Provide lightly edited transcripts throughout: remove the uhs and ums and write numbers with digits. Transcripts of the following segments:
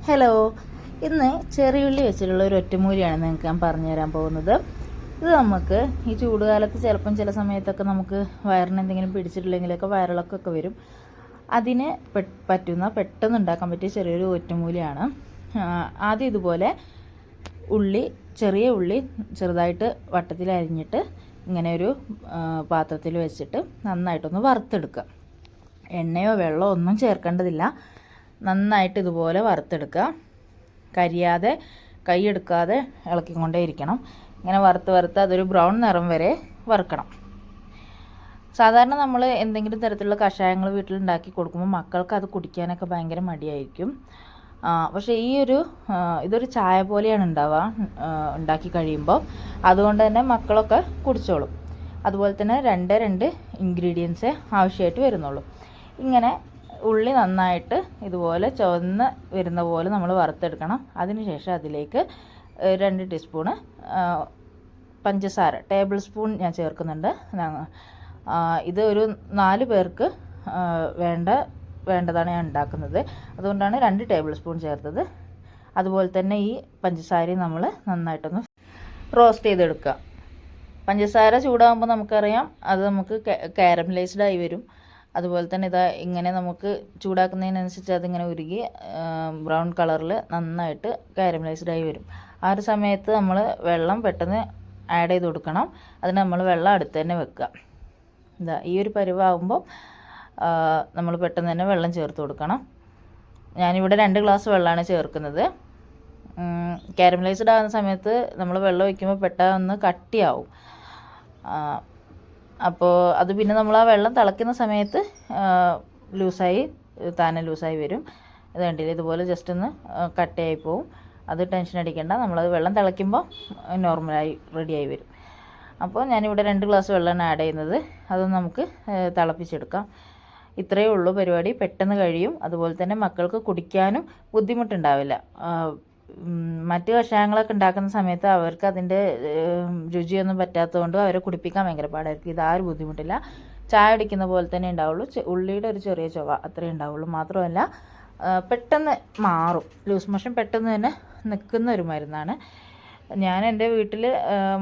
Hello, ഇന്ന് ചെറിയുള്ളി വെച്ചിട്ടുള്ള ഒരു ഒറ്റമൂലിയാണ് നിങ്ങൾക്ക് ഞാൻ പറഞ്ഞു തരാൻ പോകുന്നത്. ഇത് നമുക്ക് ഈ ചൂടുകാലത്ത് ചില സമയത്തൊക്കെ നമുക്ക് വയറിന് എന്തെങ്കിലും പിടിച്ചിട്ടില്ലെങ്കിലൊക്കെ വയറിളക്കൊക്കെ വരും. അതിന് പറ്റുന്ന പെട്ടെന്ന് ഉണ്ടാക്കാൻ പറ്റിയ ചെറിയൊരു ഒറ്റമൂലിയാണ്. ആദ്യം ഇതുപോലെ ചെറിയ ഉള്ളി ചെറുതായിട്ട് വട്ടത്തിൽ അരിഞ്ഞിട്ട് ഇങ്ങനെ ഒരു പാത്രത്തിൽ വെച്ചിട്ട് നന്നായിട്ടൊന്ന് വറുത്തെടുക്കുക. എണ്ണയോ വെള്ളമോ ഒന്നും ചേർക്കേണ്ടതില്ല. നന്നായിട്ട് ഇതുപോലെ വറുത്തെടുക്കുക. കരിയാതെ കൈയെടുക്കാതെ ഇളക്കിക്കൊണ്ടേ ഇരിക്കണം. ഇങ്ങനെ വറുത്ത് അതൊരു ബ്രൗൺ നിറം വരെ വറുക്കണം. സാധാരണ നമ്മൾ എന്തെങ്കിലും തരത്തിലുള്ള കഷായങ്ങൾ വീട്ടിലുണ്ടാക്കി കൊടുക്കുമ്പോൾ മക്കൾക്ക് അത് കുടിക്കാനൊക്കെ ഭയങ്കര മടിയായിരിക്കും. പക്ഷേ ഇതൊരു ചായ പോലെയാണ് ഉണ്ടാവുക ഉണ്ടാക്കി കഴിയുമ്പോൾ. അതുകൊണ്ട് തന്നെ മക്കളൊക്കെ കുടിച്ചോളും. അതുപോലെ തന്നെ രണ്ട് ഇൻഗ്രീഡിയൻസേ ആവശ്യമായിട്ട് വരുന്നുള്ളൂ. ഇങ്ങനെ ഉള്ളി നന്നായിട്ട് ഇതുപോലെ ചുവന്ന് വരുന്ന പോലെ നമ്മൾ വറുത്തെടുക്കണം. അതിനുശേഷം അതിലേക്ക് 2 ടീസ്പൂണ് പഞ്ചസാര, ടേബിൾ സ്പൂൺ ഞാൻ ചേർക്കുന്നുണ്ട്. ഇത് ഒരു 4 പേർക്ക് വേണ്ടതാണ് ഞാൻ ഉണ്ടാക്കുന്നത്. അതുകൊണ്ടാണ് 2 ടേബിൾ സ്പൂൺ ചേർത്തത്. അതുപോലെ തന്നെ ഈ പഞ്ചസാരയും നമ്മൾ നന്നായിട്ടൊന്ന് റോസ്റ്റ് ചെയ്തെടുക്കുക. പഞ്ചസാര ചൂടാകുമ്പോൾ നമുക്കറിയാം അത് നമുക്ക് കാരമലൈസ്ഡ് ആയി വരും. അതുപോലെ തന്നെ ഇങ്ങനെ നമുക്ക് ചൂടാക്കുന്നതിനനുസരിച്ച് അതിങ്ങനെ ഉരുകി ബ്രൗൺ കളറിൽ നന്നായിട്ട് കാരമലൈസ്ഡ് ആയി വരും. ആ ഒരു സമയത്ത് നമ്മൾ വെള്ളം പെട്ടെന്ന് ആഡ് ചെയ്ത് കൊടുക്കണം. അതിന് നമ്മൾ വെള്ളം അടുത്ത് തന്നെ വെക്കുക. ഈ ഒരു പരുവാകുമ്പോൾ നമ്മൾ പെട്ടെന്ന് തന്നെ വെള്ളം ചേർത്ത് കൊടുക്കണം. ഞാനിവിടെ 2 ഗ്ലാസ് വെള്ളമാണ് ചേർക്കുന്നത്. കാരമലൈസ്ഡ് ആകുന്ന സമയത്ത് നമ്മൾ വെള്ളം ഒഴിക്കുമ്പോൾ പെട്ടെന്ന് കട്ടിയാവും. അപ്പോൾ അത് പിന്നെ നമ്മൾ ആ വെള്ളം തിളയ്ക്കുന്ന സമയത്ത് താനെ ലൂസായി വരും. ഇത് കണ്ടില്ലേ, ഇതുപോലെ ജസ്റ്റ് ഒന്ന് കട്ടയായി പോവും. അത് ടെൻഷൻ അടിക്കേണ്ട. നമ്മളത് വെള്ളം തിളയ്ക്കുമ്പോൾ നോർമലായി റെഡിയായി വരും. അപ്പോൾ ഞാനിവിടെ 2 ഗ്ലാസ് വെള്ളമാണ് ആഡ് ചെയ്യുന്നത്. അതൊന്ന് നമുക്ക് തിളപ്പിച്ചെടുക്കാം. ഇത്രയേ ഉള്ളൂ പരിപാടി. പെട്ടെന്ന് കഴിയും. അതുപോലെ തന്നെ മക്കൾക്ക് കുടിക്കാനും ബുദ്ധിമുട്ടുണ്ടാവില്ല. മറ്റ് കഷായങ്ങളൊക്കെ ഉണ്ടാക്കുന്ന സമയത്ത് അവർക്ക് അതിൻ്റെ രുചിയൊന്നും പറ്റാത്തതുകൊണ്ട് അവരെ കുടിപ്പിക്കാൻ ഭയങ്കര പാടായിരിക്കും. ഇതാരും ബുദ്ധിമുട്ടില്ല. ചായ കുടിക്കുന്ന പോലെ തന്നെ ഉണ്ടാവുള്ളൂ. ഉള്ളിയുടെ ഒരു ചെറിയ ചുവ അത്രയേ ഉണ്ടാവുള്ളൂ. മാത്രമല്ല പെട്ടെന്ന് മാറും. ലൂസ് മോഷൻ പെട്ടെന്ന് തന്നെ നിൽക്കുന്ന ഒരു മരുന്നാണ്. ഞാൻ എൻ്റെ വീട്ടിൽ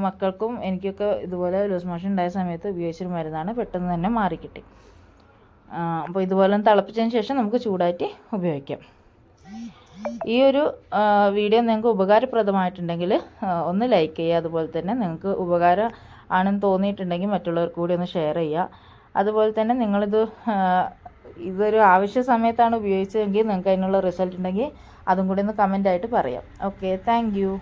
മക്കൾക്കും എനിക്കൊക്കെ ഇതുപോലെ ലൂസ് മോഷൻ ഉണ്ടായ സമയത്ത് ഉപയോഗിച്ചൊരു മരുന്നാണ്. പെട്ടെന്ന് തന്നെ മാറിക്കിട്ടി. അപ്പോൾ ഇതുപോലെ തിളപ്പിച്ചതിന് ശേഷം നമുക്ക് ചൂടാറ്റി ഉപയോഗിക്കാം. ഈ ഒരു വീഡിയോ നിങ്ങൾക്ക് ഉപകാരപ്രദമായിട്ടുണ്ടെങ്കിൽ ഒന്ന് ലൈക്ക് ചെയ്യുക. അതുപോലെ തന്നെ നിങ്ങൾക്ക് ഉപകാരം ആണെന്ന് തോന്നിയിട്ടുണ്ടെങ്കിൽ മറ്റുള്ളവർക്ക് കൂടി ഒന്ന് ഷെയർ ചെയ്യുക. അതുപോലെ തന്നെ ഇതൊരു ആവശ്യ സമയത്താണ് ഉപയോഗിച്ചതെങ്കിൽ നിങ്ങൾക്ക് അതിനുള്ള റിസൾട്ട് ഉണ്ടെങ്കിൽ അതും കൂടി ഒന്ന് കമൻ്റായിട്ട് പറയാം. Okay, thank you.